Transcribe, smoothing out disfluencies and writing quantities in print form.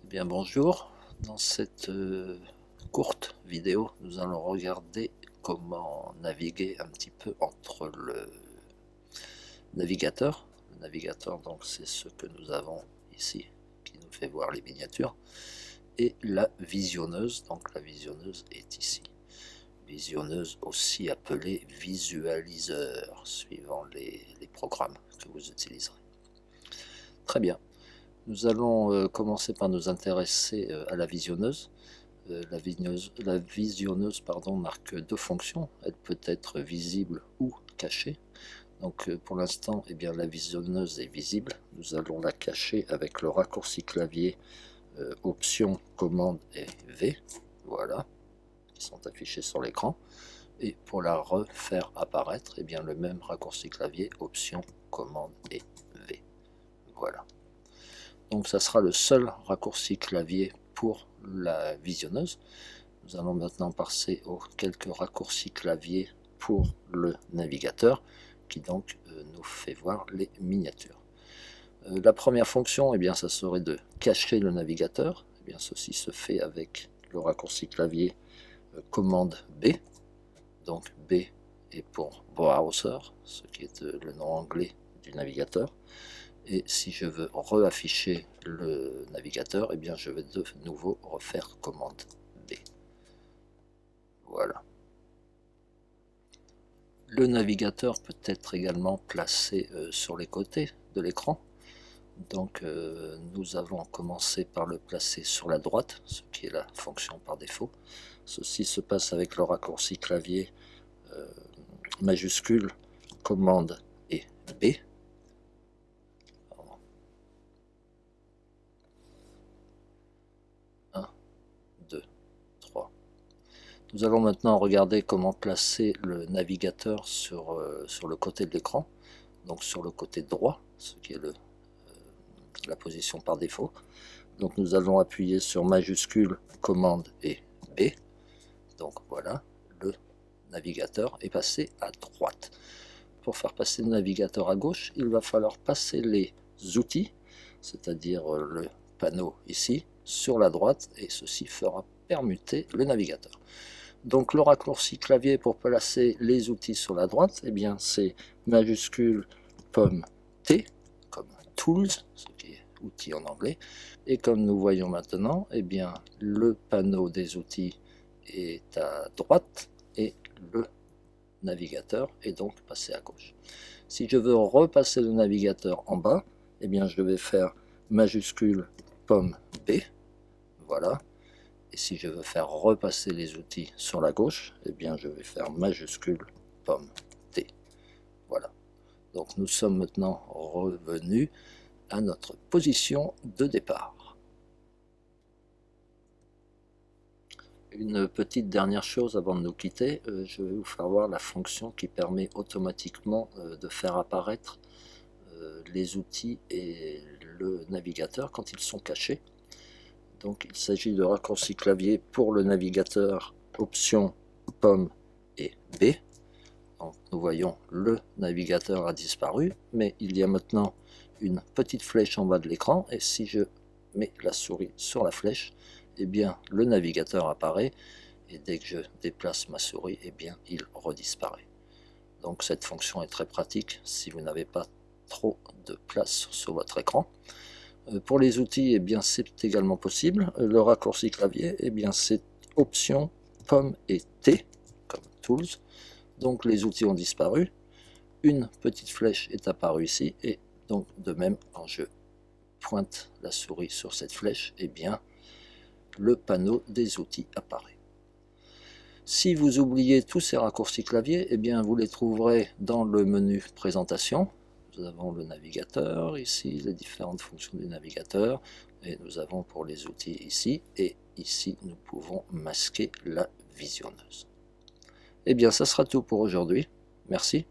Bien bonjour, dans cette courte vidéo nous allons regarder comment naviguer un petit peu entre le navigateur. Le navigateur donc c'est ce que nous avons ici qui nous fait voir les miniatures et la visionneuse, donc la visionneuse est ici. Visionneuse aussi appelée visualiseur suivant les programmes que vous utiliserez. Très bien. Nous allons commencer par nous intéresser à la visionneuse. La visionneuse marque deux fonctions. Elle peut être visible ou cachée. Donc pour l'instant, la visionneuse est visible. Nous allons la cacher avec le raccourci clavier Option, Commande et V. Voilà, qui sont affichés sur l'écran. Et pour la refaire apparaître, le même raccourci clavier Option, Commande et V. Voilà. Donc ça sera le seul raccourci clavier pour la visionneuse. Nous allons maintenant passer aux quelques raccourcis clavier pour le navigateur qui donc nous fait voir les miniatures. La première fonction, ça serait de cacher le navigateur. Ceci se fait avec le raccourci clavier commande B. Donc B est pour browser, ce qui est le nom anglais du navigateur. Et si je veux réafficher le navigateur, je vais de nouveau refaire commande B. Voilà. Le navigateur peut être également placé sur les côtés de l'écran. Donc nous avons commencé par le placer sur la droite, ce qui est la fonction par défaut. Ceci se passe avec le raccourci clavier majuscule, commande et B. Nous allons maintenant regarder comment placer le navigateur sur le côté de l'écran, donc sur le côté droit, ce qui est la position par défaut. Donc nous allons appuyer sur majuscule, commande et B. Donc voilà, le navigateur est passé à droite. Pour faire passer le navigateur à gauche, il va falloir passer les outils, c'est-à-dire le panneau ici, sur la droite, et ceci fera permuter le navigateur. Donc le raccourci clavier pour placer les outils sur la droite, c'est majuscule pomme T, comme tools, ce qui est outil en anglais. Et comme nous voyons maintenant, le panneau des outils est à droite et le navigateur est donc passé à gauche. Si je veux repasser le navigateur en bas, je vais faire majuscule pomme B, voilà. Et si je veux faire repasser les outils sur la gauche, je vais faire majuscule pomme T. Voilà. Donc nous sommes maintenant revenus à notre position de départ. Une petite dernière chose avant de nous quitter, je vais vous faire voir la fonction qui permet automatiquement de faire apparaître les outils et le navigateur quand ils sont cachés. Donc il s'agit de raccourci clavier pour le navigateur, option, pomme et B. Donc nous voyons le navigateur a disparu, mais il y a maintenant une petite flèche en bas de l'écran, et si je mets la souris sur la flèche, le navigateur apparaît, et dès que je déplace ma souris, il redisparaît. Donc cette fonction est très pratique si vous n'avez pas trop de place sur votre écran. Pour les outils, c'est également possible. Le raccourci clavier, c'est option, pomme et T, comme tools. Donc les outils ont disparu. Une petite flèche est apparue ici. Et donc de même, quand je pointe la souris sur cette flèche, le panneau des outils apparaît. Si vous oubliez tous ces raccourcis clavier, vous les trouverez dans le menu présentation. Nous avons le navigateur ici, les différentes fonctions du navigateur, et nous avons pour les outils ici, et ici nous pouvons masquer la visionneuse. Ça sera tout pour aujourd'hui. Merci.